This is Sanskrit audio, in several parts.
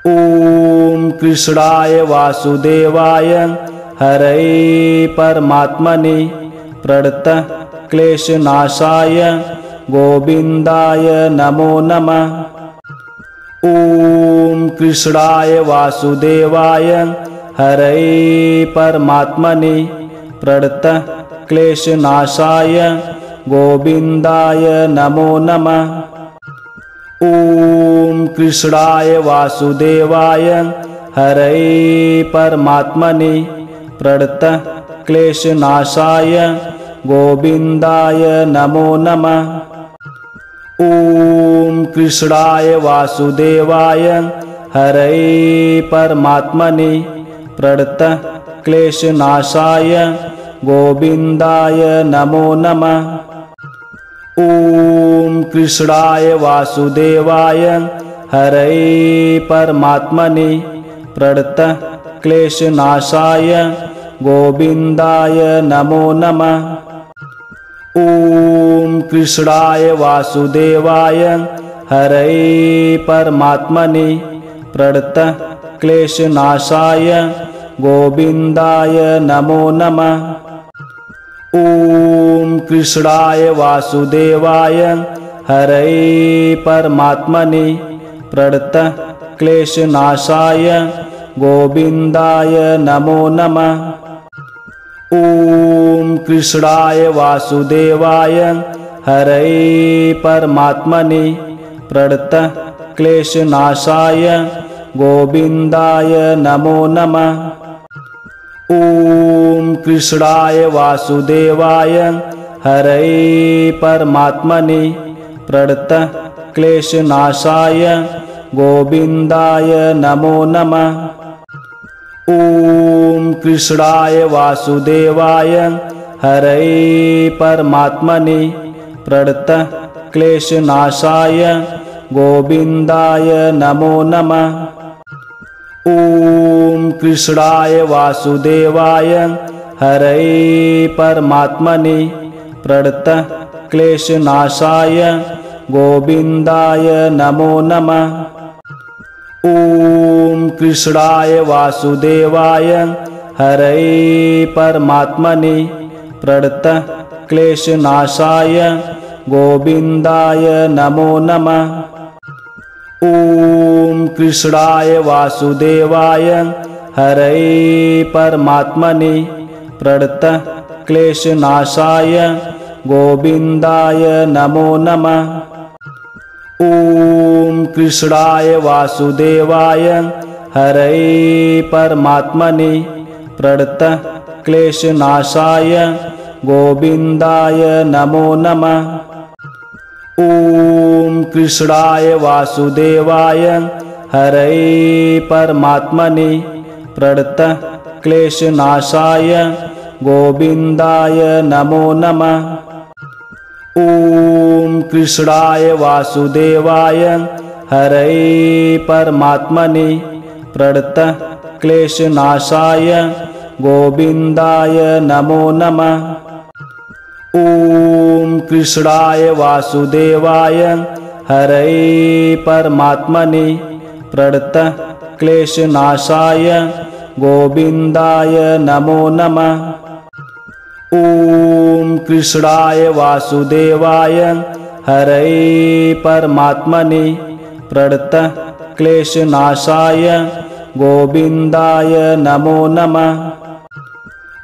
ॐ कृष्णाय वासुदेवाय हरये परमात्मने प्रणतक्लेशनाशाय गोविन्दाय नमो नमः। ॐ कृष्णाय वासुदेवाय हरये परमात्मने प्रणतक्लेशनाशाय गोविन्दाय नमो नमः। ॐ कृष्णाय वासुदेवाय हरये परमात्मने प्रणतक्लेशनाशाय गोविन्दाय नमो नमः। ॐ कृष्णाय वासुदेवाय हरये परमात्मने प्रणतक्लेशनाशाय गोविन्दाय नमो नमः। ॐ कृष्णाय वासुदेवाय हरये परमात्मने प्रणतक्लेशनाशाय गोविन्दाय नमो नमः। ॐ कृष्णाय वासुदेवाय हरये परमात्मने प्रणतक्लेशनाशाय गोविन्दाय नमो नमः। ॐ कृष्णाय वासुदेवाय हरये परमात्मने प्रणतक्लेशनाशाय गोविन्दाय नमो नमः। ॐ कृष्णाय वासुदेवाय हरये परमात्मने प्रणतक्लेशनाशाय गोविन्दाय नमो नमः। ॐ कृष्णाय वासुदेवाय हरये परमात्मने प्रणतक्लेशनाशाय गोविन्दाय नमो नमः। ॐ कृष्णाय वासुदेवाय हरये परमात्मने प्रणतक्लेशनाशाय गोविन्दाय नमो नमः। ॐ कृष्णाय वासुदेवाय हरये परमात्मने प्रणतक्लेशनाशाय गोविन्दाय नमो नमः। ॐ कृष्णाय वासुदेवाय हरये परमात्मने प्रणतक्लेशनाशाय गोविन्दाय नमो नमः। ॐ कृष्णाय वासुदेवाय हरये परमात्मने प्रणतक्लेशनाशाय गोविन्दाय नमो नमः। ॐ कृष्णाय वासुदेवाय हरये परमात्मने प्रणतक्लेशनाशाय गोविन्दाय नमो नमः। ॐ कृष्णाय वासुदेवाय हरये परमात्मने प्रणतक्लेशनाशाय गोविन्दाय नमो नमः। ॐ कृष्णाय वासुदेवाय हरये परमात्मने प्रणतक्लेशनाशाय गोविन्दाय नमो नमः। ॐ कृष्णाय वासुदेवाय हरये परमात्मने प्रणतक्लेशनाशाय गोविन्दाय नमो नमः। ॐ कृष्णाय वासुदेवाय हरये परमात्मने प्रणतक्लेशनाशाय गोविन्दाय नमो नमः।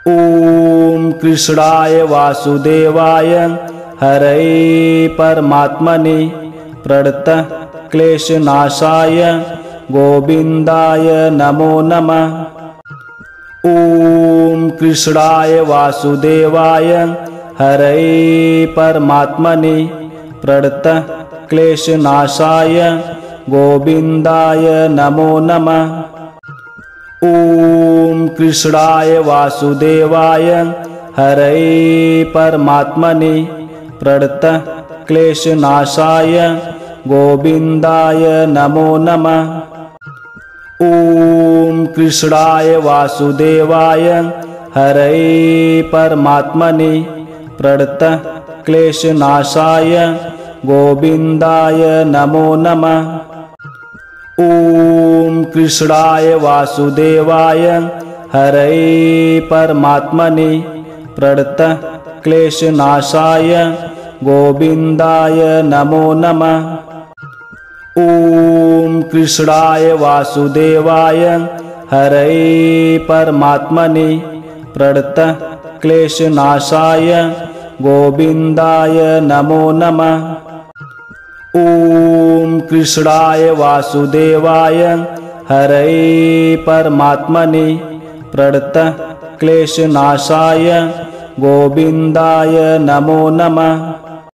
ॐ कृष्णाय वासुदेवाय हरये परमात्मने प्रणतक्लेशनाशाय गोविन्दाय नमो नमः। ॐ कृष्णाय वासुदेवाय हरये परमात्मने प्रणतक्लेशनाशाय गोविन्दाय नमो नमः। ॐ कृष्णाय वासुदेवाय हरये परमात्मने प्रणतक्लेशनाशाय गोविन्दाय नमो नमः। ॐ कृष्णाय वासुदेवाय हरये परमात्मने प्रणतक्लेशनाशाय गोविन्दाय नमो नमः। ॐ कृष्णाय वासुदेवाय हरये परमात्मने प्रणतक्लेशनाशाय गोविन्दाय नमो नमः। ॐ कृष्णाय वासुदेवाय हरये परमात्मने प्रणतक्लेशनाशाय गोविन्दाय नमो नमः। ॐ कृष्णाय वासुदेवाय हरये परमात्मने प्रणतक्लेशनाशाय गोविन्दाय नमो नमः।